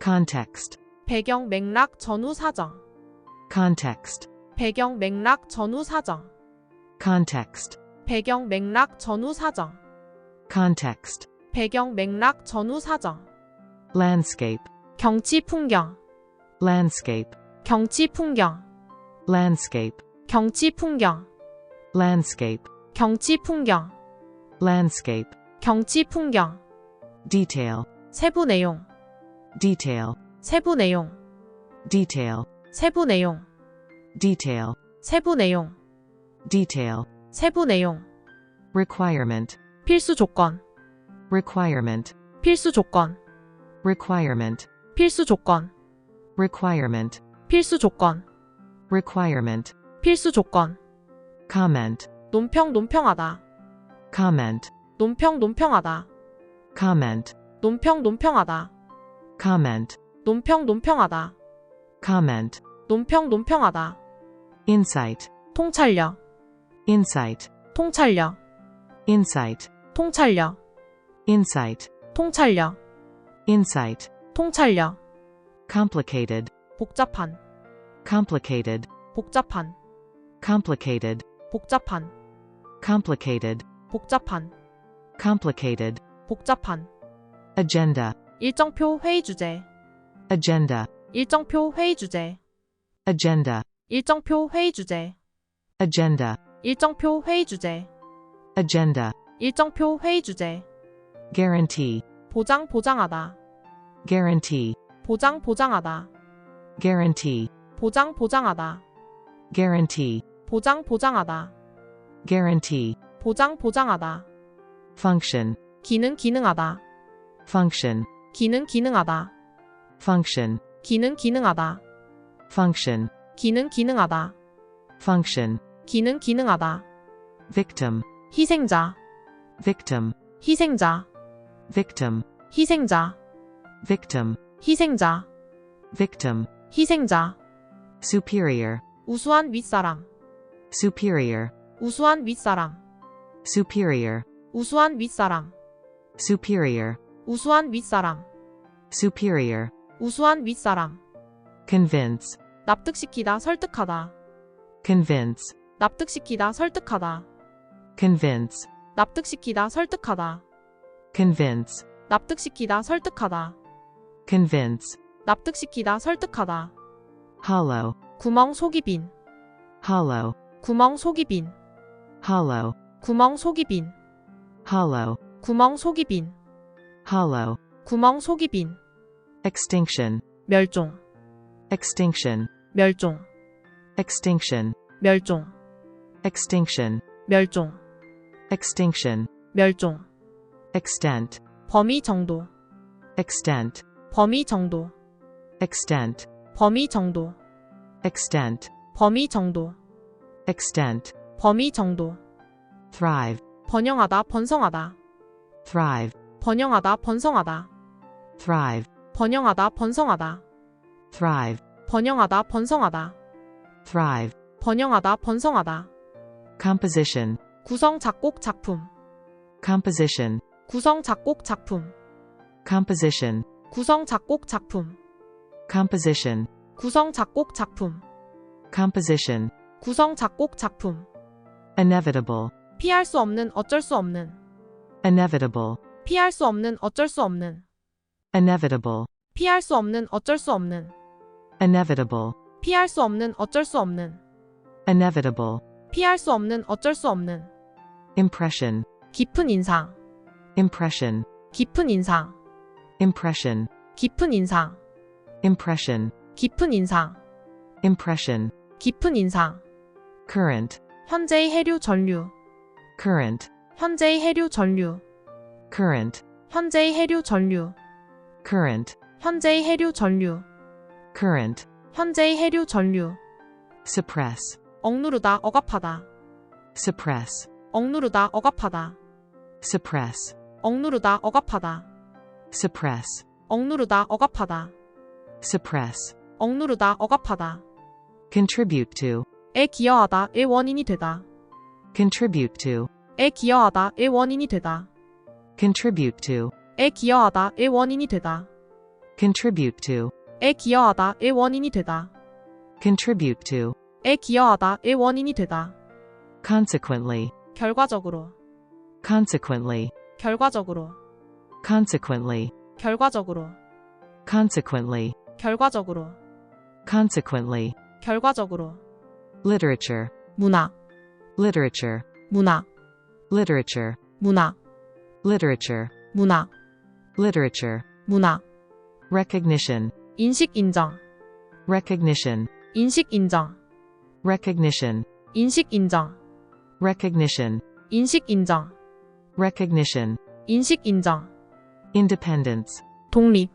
context, 배경 맥락 전후 사정, context, 배경 맥락 전후 사정, context, 배경 맥락 전후 사정, context, 배경 맥락 전후 사정, landscape, 경치 풍경, landscape, 경치 풍경, landscape, 경치 풍경, landscape, 경치 풍경, landscape, 경치 풍경, detail, 세부 내용, detail, 세부 내용, detail, 세부 내용, detail, 세부 내용, detail, 세부 내용, requirement, 필수 조건, requirement, 필수 조건, requirement, 필수 조건, requirement, 필수 조건, requirement, 필수 조건, comment, 논평 논평하다, comment, 논평 논평하다, comment, 논평 논평하다, comment, 논평 논평하다, comment, 논평 논평하다, insight, 통찰력, insight, 통찰력, insight, 통찰력, insight, 통찰력, insight, 통찰력, complicated, 복잡한, complicated, 복잡한, complicated, 복잡한, complicated, 복잡한, complicated, 복잡한, agenda, 일정표 회의 주제, agenda, 일정표 회의 주제, agenda, 일정표 회의 주제, agenda, 일정표 회의 주제, agenda, 일정표 회의 주제, guarantee, 보장 보장하다, guarantee, 보장 보장하다, guarantee, 보장 보장하다, guarantee, 보장 보장하다, guarantee, 보장 보장하다, function, 기능 기능하다, function, 기능 기능하다, function, 기능 기능하다, function, 기능 기능하다, function, 기능 기능하다, victim, 희생자, victim, 희생자, victim, 희생자, victim, 희생자, victim, 희생자, superior, 우수한 윗사람, superior, 우수한 윗사람, superior, 우수한 윗사람, superior, 우수한 윗사람, superior, 우수한 윗사람, convince, 납득시키다 설득하다, convince, 납득시키다 설득하다, convince, 납득시키다 설득하다, convince, 납득시키다 설득하다, convince, 납득시키다 설득하다, hollow, 구멍 속이 빈, hollow, 구멍 속이 빈, hollow, 구멍 속이 빈, hollow, 구멍 속이 빈, hollow, 구멍 속이 빈, extinction, 멸종, extinction, 멸종, extinction, 멸종, extinction, 멸종, extinction, 멸종, extent, 범위 정도, extent, 범위 정도, extent, 범위 정도, extent, 범위 정도, extent, 범위 정도, thrive, 번영하다 번성하다, thrive, 번영하다 번성하다, thrive, 번영하다 번성하다, thrive, 번영하다 번성하다, thrive, 번영하다 번성하다, composition, 구성 작곡 작품, composition, 구성 작곡 작품, composition, 구성 작곡 작품, composition, 구성 작곡 작품, composition, 구성 작곡 작품, inevitable, 피할 수 없는 어쩔 수 없는, inevitable, 피할 수 없는 어쩔 수 없는, inevitable, 피할 수 없는 어쩔 수 없는, inevitable, 피할 수 없는 어쩔 수 없는, inevitable, 피할 수 없는 어쩔 수 없는, impression, 깊은 인상, impression, 깊은 인상, impression, 깊은 인상, impression, 깊은 인상, impression, 깊은 인상, current, 현재의 해류 전류, current, 현재의 해류 전류, current, 현재의 해류 전류, current, 현재의 해류 전류, current, 현재의 해류 전류, suppress, 억누르다 억압하다, suppress, 억누르다 억압하다, suppress, 억누르다 억압하다, suppress, 억누르다 억압하다, suppress, 억누르다 억압하다, contribute to, 에 기여하다 의 원인이 되다, contribute to, 에 기여하다 의 원인이 되다, contribute to, 에 기여하다 의 원인이 되다, contribute to, 에 기여하다 의 원인이 되다, contribute to, 에 기여하다 의 원인이 되다, consequently, 결과적으로, consequently, 결과적으로, consequently, 결과적으로, consequently, 결과적으로, consequently, 결과적으로, literature, 문학, literature, 문학, literature, 문학, literature, 문학, literature, 문학, recognition, 인식 인정, recognition, 인식 인정, recognition, 인식 인정, recognition, 인식 인정, recognition, 인식 인정, independence, 독립,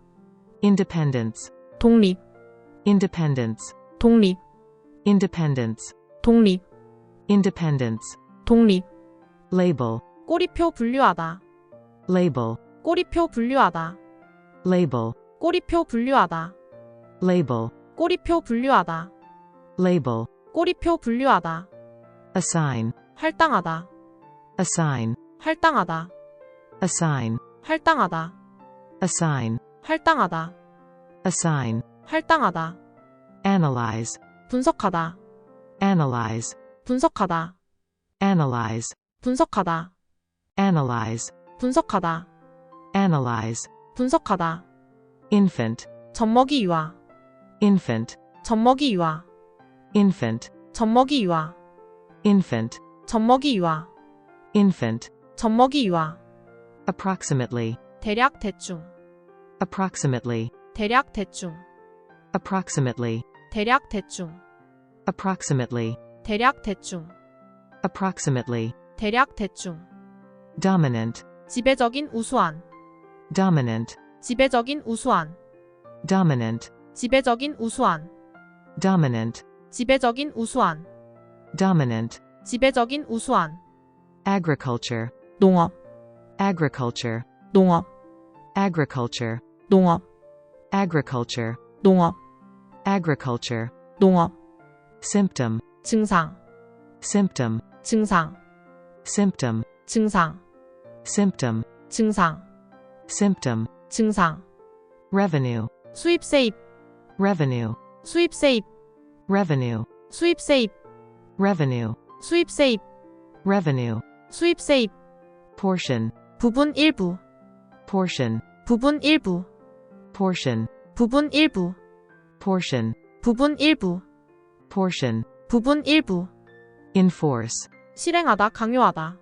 independence, 독립, independence, 독립, independence, 독립, independence, 독립, label, 꼬리표 분류하다, label, 꼬리표 분류하다, label, 꼬리표 분류하다, label, 꼬리표 분류하다, label, 꼬리표 분류하다, assign, 할당하다, assign, 할당하다, assign, 할당하다, assign, 할당하다, assign, 할당하다, analyze, 분석하다, analyze, 분석하다, analyze, 분석하다, analyze, 분석하다, analyze, 분석하다, infant, 젖먹이 유아, infant, 젖먹이 유아, infant, 젖먹이 유아, infant, 젖먹이 유아, infant, 젖먹이 유아, approximately, 대략 대충, approximately, 대략 대충, approximately, 대략 대충, approximately, 대략 대충, approximately, 대략 대충, dominant, 지배적인 우수한, dominant, 지배적인 우수한, dominant, 지배적인 우수한, dominant, 지배적인 우수한, dominant, 지배적인 우수한, agriculture, 농업, agriculture, 농업, agriculture, 농업, agriculture, 농업, agriculture, 농업, symptom, 증상, symptom, 증상, symptom, 증상, symptom, 증상, symptom, 증상, revenue, 수입 세입, revenue, 수입 세입, revenue, 수입 세입, revenue, 수입 세입, revenue, 수입 세입, portion, 부분 일부, portion, 부분 일부, portion, 부분 일부, portion, 부분 일부, portion, 부분 일부, enforce, 실행하다 강요하다,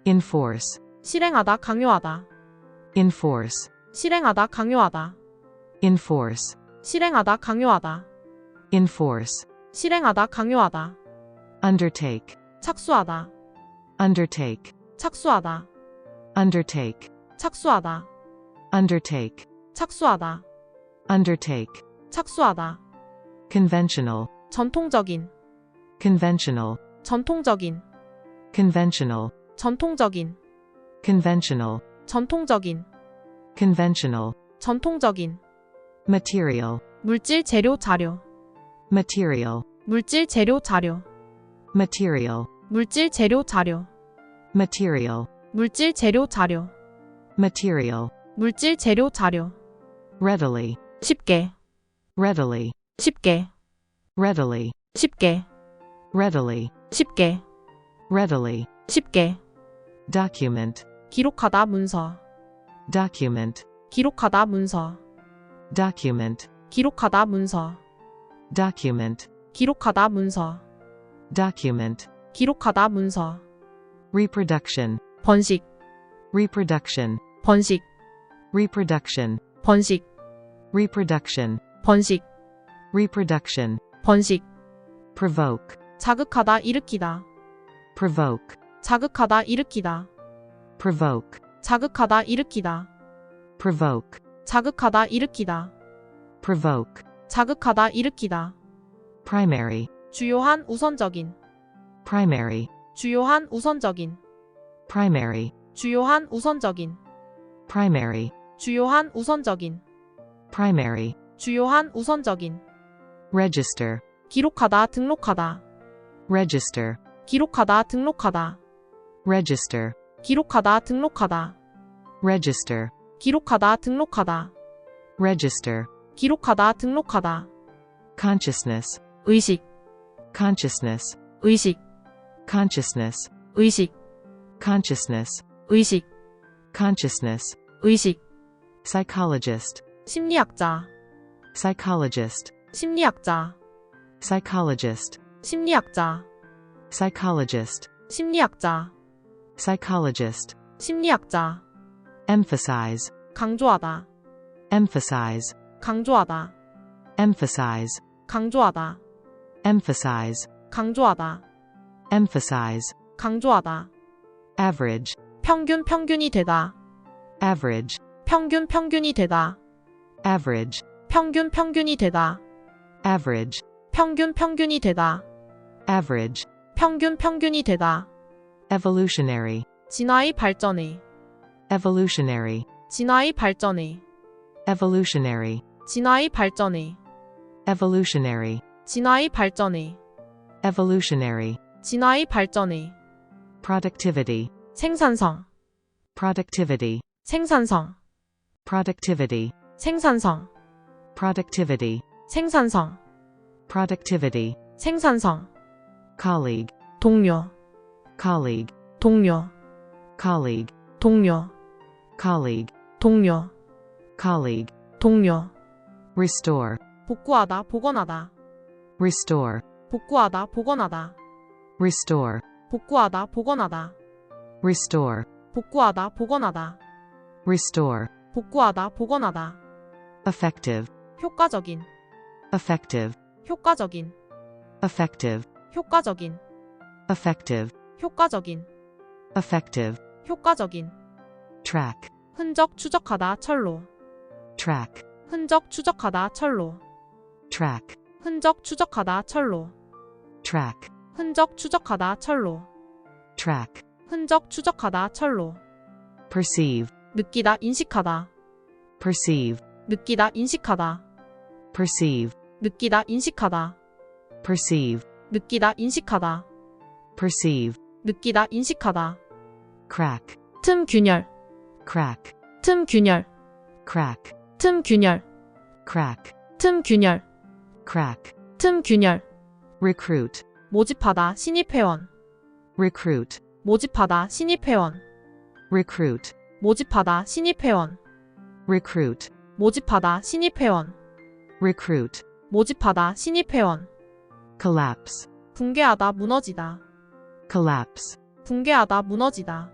enforce, 실행하다 강요하다, enforce, 실행하다 강요하다, enforce, 실행하다 강요하다, enforce, 실행하다 강요하다, undertake, 착수하다, undertake, 착수하다, undertake, 착수하다, undertake, 착수하다, undertake, 착수하다, conventional, 전통적인, conventional, 전통적인, conventional, 전통적인, conventional, 전통적인, conventional, 전통적인, material, 물질 재료 자료, material, 물질 재료 자료, material, 물질 재료 자료, material, 물질 재료 자료. material, 물질 재료 자료. readily, 쉽게. readily, 쉽게. readily, 쉽게. readily, 쉽게. readily, 쉽게. document, 기록하다 문서. document, 기록하다 문서. document, 기록하다 문서. document, 기록하다 문서. document, 기록하다 문서. reproduction, 번식. reproduction, 번식. reproduction, 번식. reproduction, 번식. reproduction, 번식. provoke, 자극하다 일으키다. provoke, 자극하다 일으키다. provoke, 자극하다 일으키다. provoke, 자극하다 일으키다. provoke, 자극하다 일으키다. primary, 주요한 우선적인. primary, 주요한 우선적인. primary, 주요한 우선적인. primary, 주요한 우선적인. primary, 주요한 우선적인. register, 기록하다 등록하다. register, 기록하다 등록하다. register, 기록하다 등록하다. register, 기록하다 등록하다. register, 기록하다 등록하다. consciousness, 의식. consciousness, 의식. consciousness, 의식. consciousness, 의식. consciousness, 의식. psychologist, 심리학자. psychologist, 심리학자. psychologist, 심리학자. psychologist, 심리학자. psychologist, 심리학자. emphasize, 강조하다. emphasize, 강조하다. emphasize, 강조하다. emphasize, 강조하다. emphasize, 강조하다. average, 평균 평균이 되다. average, 평균 평균이 되다. average, 평균 평균이 되다. average, 평균 평균이 되다. average, 평균 평균이 되다. evolutionary, 진화의 발전에. evolutionary, 진화의 발전에. evolutionary, 진화의 발전에. evolutionary, 진화의 발전에. evolutionary, 진화의 발전에. productivity, 생산성. productivity, 생산성. productivity, 생산성. productivity, 생산성. productivity, 생산성. colleague, 동료. colleague, 동료. colleague, 동료. colleague, 동료. colleague, 동료. restore, 복구하다 복원하다. restore, 복구하다 복원하다. restore, 복구하다 복원하다. restore, 복구하다 복원하다. restore, 복구하다 복원하다. effective, 효과적인. effective, 효과적인. effective, 효과적인. effective, 효과적인. effective, 효과적인. track, 흔적 추적하다 철로. track, 흔적 추적하다 철로. track, 흔적 추적하다 철로. track, 흔적 추적하다 철로. track, 흔적 추적하다 철로. perceive, 느끼다 인식하다. perceive, 느끼다 인식하다. perceive, 느끼다 인식하다. perceive, 느끼다 인식하다. perceive, 느끼다 인식하다. crack, 틈 균열. crack, 틈 균열. crack, 틈 균열. crack, 틈 균열. crack, 틈 균열. recruit, 모집하다 신입회원. recruit, 모집하다 신입회원. recruit, 모집하다 신입회원. recruit, 모집하다 신입회원. recruit, 모집하다 신입회원. collapse, 붕괴하다 무너지다. collapse, 붕괴하다 무너지다.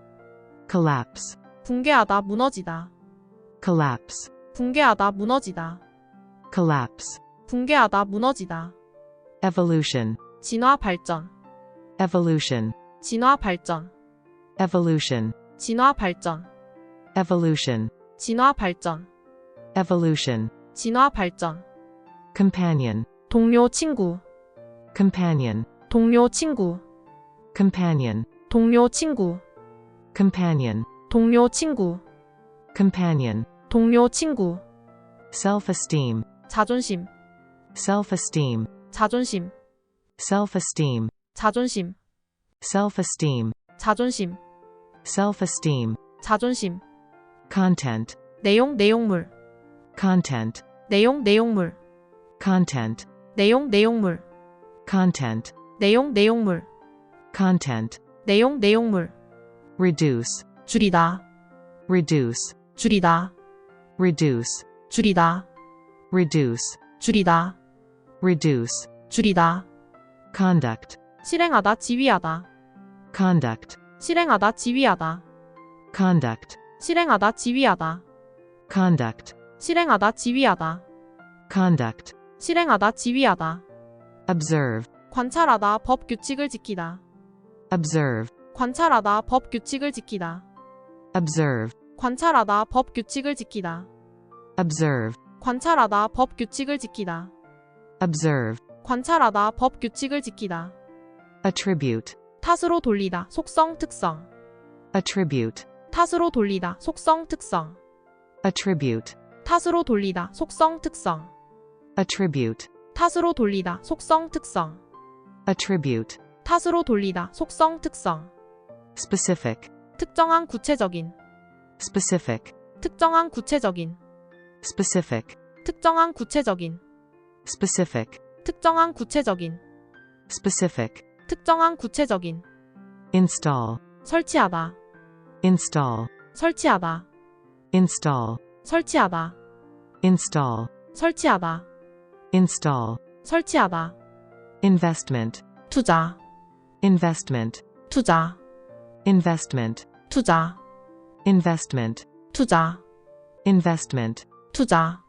collapse, 붕괴하다 무너지다. collapse, 붕괴하다 무너지다. collapse, 붕괴하다 무너지다. evolution, 진화 발전. evolution, 진화 발전. evolution, 진화 발전. evolution, 진화 발전. evolution, 진화 발전. companion, 동료 친구. companion, 동료 친구. companion, 동료 친구. companion, 동료 친구. companion, 동료 친구. self-esteem, 자존심. self-esteem, 자존심. self-esteem, 자존심. self-esteem, 자존심. self-esteem, 자존심, content, 내용물, content, 내용물, content, 내용물, content, 내용물, content, 내용물, reduce, 줄이다, reduce, 줄이다, reduce, 줄이다, reduce, 줄이다, reduce, 줄이다, conduct, 실행하다, 지휘하다, conduct, 실행하다, 지휘하다, conduct, 실행하다, 지휘하다, conduct, 실행하다, 지휘하다, conduct, 실행하다, 지휘하다, observe, 관찰하다, 법 규칙을 지키다, observe, 관찰하다, 법 규칙을 지키다, observe, 관찰하다, 법 규칙을 지키다, observe, 관찰하다, 법 규칙을 지키다, observe, 관찰하다, 법 규칙을 지키다, attribute, 탓으로 돌리다, 속성, 특성, attribute, 탓으로 돌리다, 속성, 특성, attribute, 탓으로 돌리다, 속성, 특성, attribute, 탓으로 돌리다, 속성, 특성, attribute, 탓으로 돌리다, 속성, 특성, specific, 특정한 구체적인, specific, 특정한 구체적인, specific, 특정한 구체적인, specific, 특정한 구체적인, specific, 특정한 구체적인, install, 설치하다, install, 설치하다, install, 설치하다, install, 설치하다, install, 설치하다, investment, 투자, investment, 투자, investment, 투자, investment, 투자, investment, 투자,